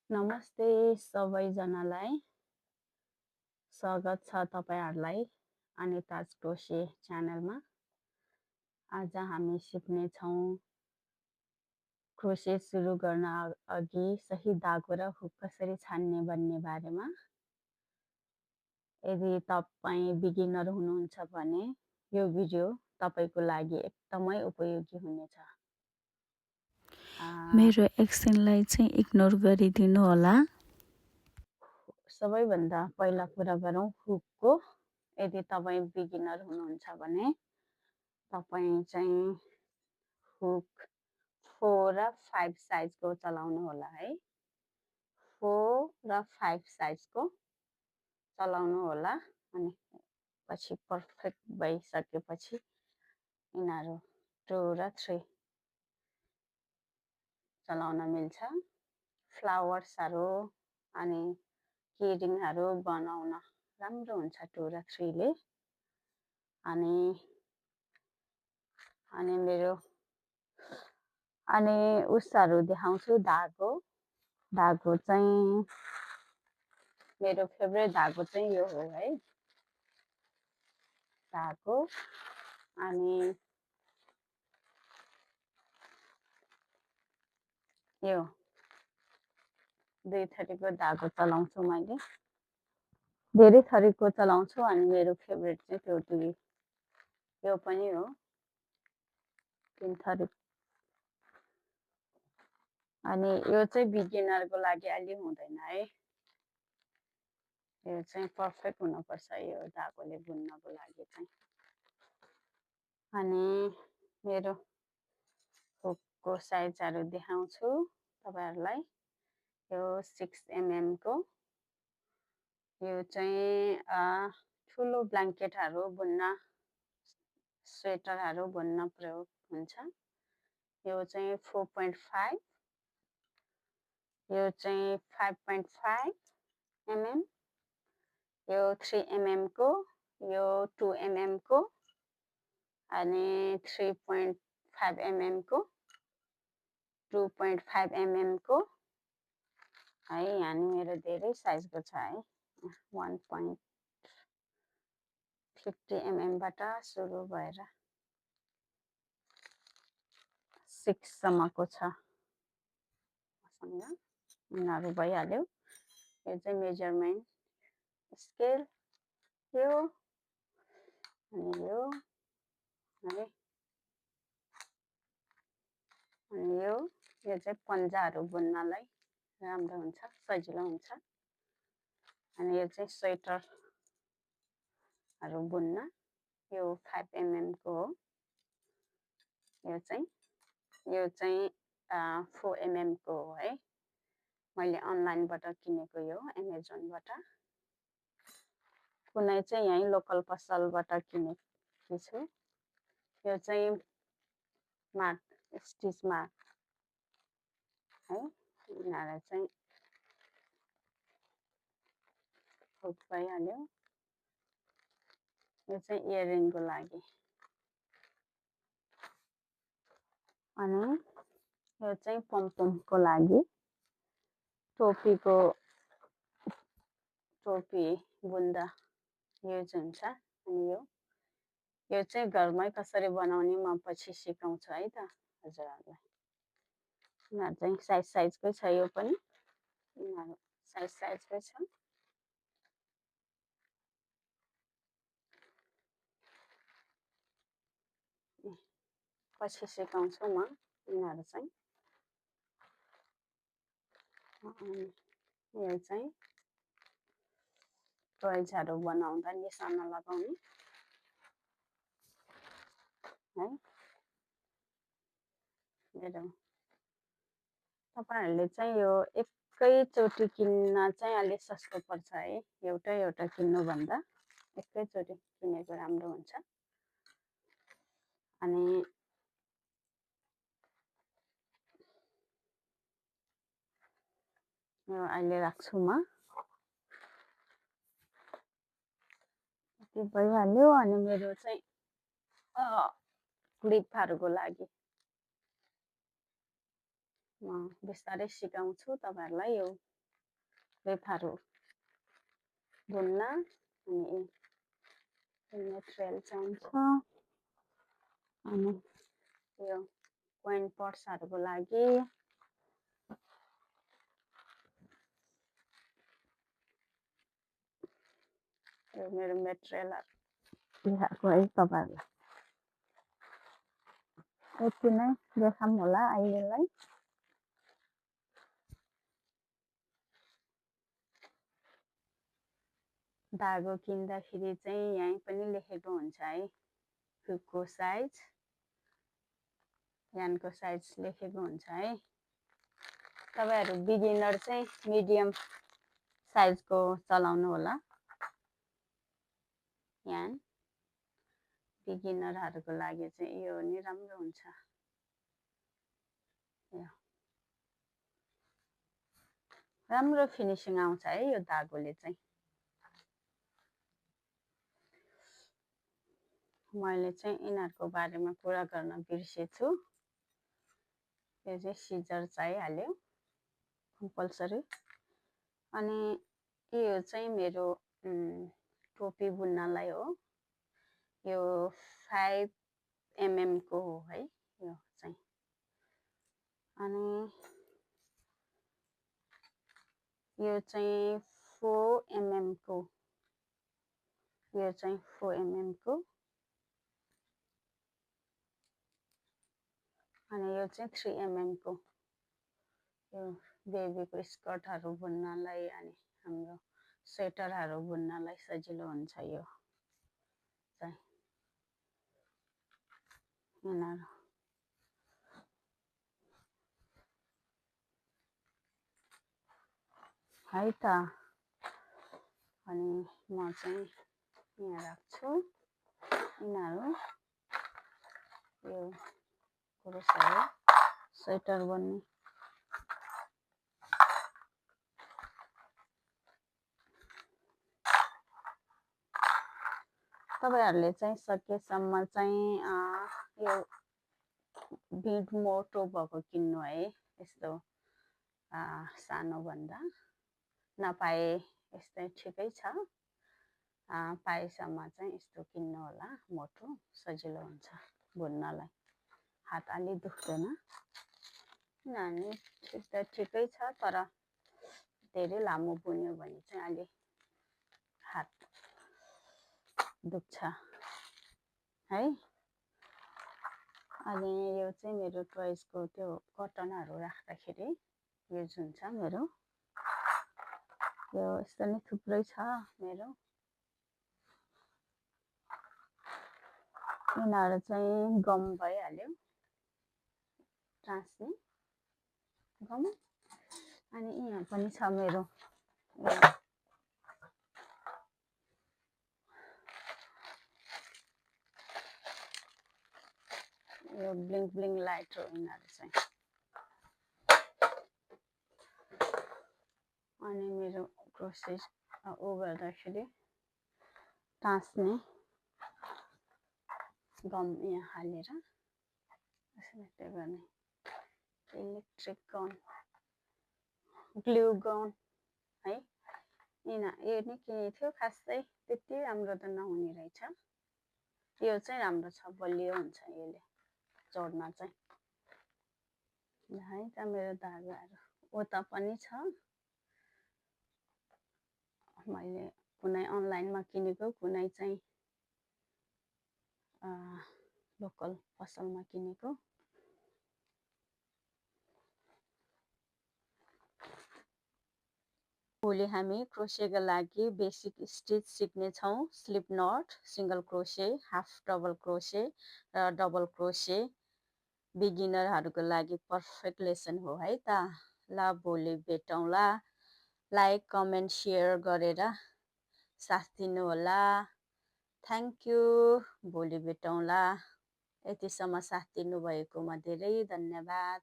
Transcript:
नमस्ते सबैजनालाई। स्वागत छ तपाईहरुलाई अनिताज क्रोशे च्यानलमा। आज हामी सिक्नेछौँ क्रोशे सुरु गर्न अघि सही धागो र हुक कसरी छान्ने भन्ने बारेमा। यदि तपाई बिगिनर हुनुहुन्छ भने यो भिडियो तपाईको लागि एकदमै उपयोगी हुनेछ। मेरो एक्सनलाई चाहिँ इग्नोर गरिदिनु होला। सबैभन्दा पहिला कुरा गरौँ हुकको। यदि तपाई बिगिनर हुनुहुन्छ भने तपाई चाहिँ हुक 4 र 5 साइजको चलाउनु होला है। 4 र 5 साइजको चलाउनु होला। अनि पछि पर्फेक्ट भइसकेपछि यिनीहरू 2 र 3 चलाउन मिल्छ। फ्लावर्सहरू अनि किरिङहरू बनाउन राम्रो हुन्छ 2 र 3 ले। अनि मेरो उसहरू देखाउँछु धागो। धागो चाहिँ मेरो फेभरेट धागो चाहिँ यो हो है। धागो अनि यो 2 थरीको धागो चलाउँछु मैले। धेरै थरीको चलाउँछु अनि मेरो फेभरेट चाहिँ त्यो 2 यो पनि हो 3 थरी। अनि यो चाहिँ बिगिनरको लागि अलि हुँदैन है। यो चाहिँ पर्फेक्ट हुनुपर्छ यो धागोले बुन्नको लागि चाहिँ। अनि मेरो हुकको साइजहरू देखाउँछु तपाईहरुलाई। यो 6 mm को। यो चाहिँ ठुलो ब्ल्याङ्केटहरू बुन्न स्वेटरहरू बुन्न प्रयोग हुन्छ। यो चाहिँ 4.5। यो चाहिँ 5.5 mm। यो 3 mm को। यो 2 mm को अनि 3.5 mm को 2.5 mm को है। अनि मेरो धेरै साइजको छ है। 1.50 mm बाट सुरु भएर 6 सम्मको छ मसँग। यिनीहरू भइहाल्यो। यो चाहिँ मेजरमेन्ट स्केल यो अनि यो है। अनि यो चाहिँ पन्जाहरू बुन्नलाई राम्रो हुन्छ, सजिलो हुन्छ। अनि यो चाहिँ स्वेटरहरू बुन्न यो 5 mm को हो। यो चाहिँ 4 mm को हो है। मैले अनलाइनबाट किनेको यो अमेजोनबाट। कुनै चाहिँ यही लोकल पसलबाट किनेको छु। यो चाहिँ मार्क स्टिच मार्क है। यिनीहरू चाहिँ हुक भइहाल्यो। यो चाहिँ इयरिङको लागि। अनि यो चाहिँ पमपमको लागि। टोपी बुन्दा युज हुन्छ। अनि यो चाहिँ घरमै कसरी बनाउने म पछि सिकाउँछु है त हजुरहरुलाई। यिनीहरू चाहिँ साइजकै छ। यो पनि यिनीहरू साइजकै छ। पछि सिकाउँछु म यिनीहरू चाहिँ। यो चाहिँ टोइजहरू बनाउँदा निशाना लगाउने है। तपाईहरुले चाहिँ यो एकैचोटि किन्न चाहिँ अलि सस्तो पर्छ है। एउटा किन्नु भन्दा एकैचोटि किनेको राम्रो हुन्छ। अनि यो अहिले राख्छु म। यति भइहाल्यो। अनि मेरो चाहिँ क्लिपहरूको लागि म बिस्तारै सिकाउँछु तपाईहरुलाई। यो क्लिपहरू बुन्न अनि मेटेरियल चाहिन्छ अनि यो कोइन पर्सहरूको लागि यो मेरो मेटेरियलहरू देखाएको है तपाईँहरूलाई यति नै देखाऊँ होला अहिलेलाई धागो किन्दाखेरि चाहिँ यहीँ पनि लेखेको हुन्छ है हुकको साइज यानको साइज लेखेको हुन्छ है तपाईहरु बिगिनर चाहिँ मिडियम साइजको चलाउनु होला यान बिगिनरहरुको लागि चाहिँ यो नि राम्रो हुन्छ राम्रो फिनिशिङ आउँछ है यो धागोले चाहिँ मैले चाहिँ यिनीहरुको बारेमा कुरा गर्न बिर्सेछु यो चाहिँ सिजर चाहिहाल्यो कम्पल्सरी अनि यो चाहिँ मेरो टोपी बुन्नलाई हो यो 5 mm को हो है यो चाहिँ अनि यो चाहिँ 4 mm को यो चाहिँ 4 mm को अनि यो चाहिँ 3 mm को यो बेबीको स्कर्टहरु बुन्नलाई अनि हाम्रो स्वेटरहरु बुन्नलाई सजिलो हुन्छ यो चाहिँ यिनीहरु है त अनि म चाहिँ यहाँ राख्छु यिनीहरु यो कुरुसहरु स्वेटर बुन्ने तपाईहरुले चाहिँ सकेसम्म चाहिँ यो बिड मोटो भएको किन्नु है यस्तो सानो भन्दा नपाए यस्तै ठिकै छ पाएसम्म चाहिँ यस्तो किन्नु होला मोटो सजिलो हुन्छ बुन्नलाई हात अलि दुख्दैन नानी ठिक त ठिकै छ तर धेरै लामो बुन्यो भने चाहिँ अलि हात दुख्छ है अनि यो चाहिँ मेरो टोइजको त्यो कटनहरु राख्दाखेरि युज हुन्छ मेरो यो यस्तो नि थुप्रै छ मेरो यिनीहरु चाहिँ गम भइहाल्यो टाँस्ने गम अनि यहाँ पनि छ मेरो यो ब्लिङ ब्लिङ लाइट हो यिनीहरु चाहिँ अनि मेरो क्रोसेट उ गर्दाखेरि टाँस्ने गम यहाँ हालेर यसरी गर्ने इलेक्ट्रिक गन ग्लु गन है यो नि किनेको थियो खासै त्यति राम्रो त नहुने रहेछ यो चाहिँ राम्रो छ बलियो हुन्छ यसले जोड्न चाहिँ है त मेरो धागाहरु उता पनि छ मैले कुनै अनलाइनमा किनेको कुनै चाहिँ लोकल पसलमा किनेको भोलि हामी क्रोसेको लागि बेसिक स्टिच सिक्ने छौं slip knot single crochet half double crochet र डबल क्रोसे बिगिनरहरुको लागि पर्फेक्ट लेसन हो है त ल भोलि भेटौँला लाइक कमेन्ट शेयर गरेर साथ दिनु होला थ्यांक यू भोलि भेटौँला यतिसम्म साथ दिनु भएकोमा धेरै धन्यवाद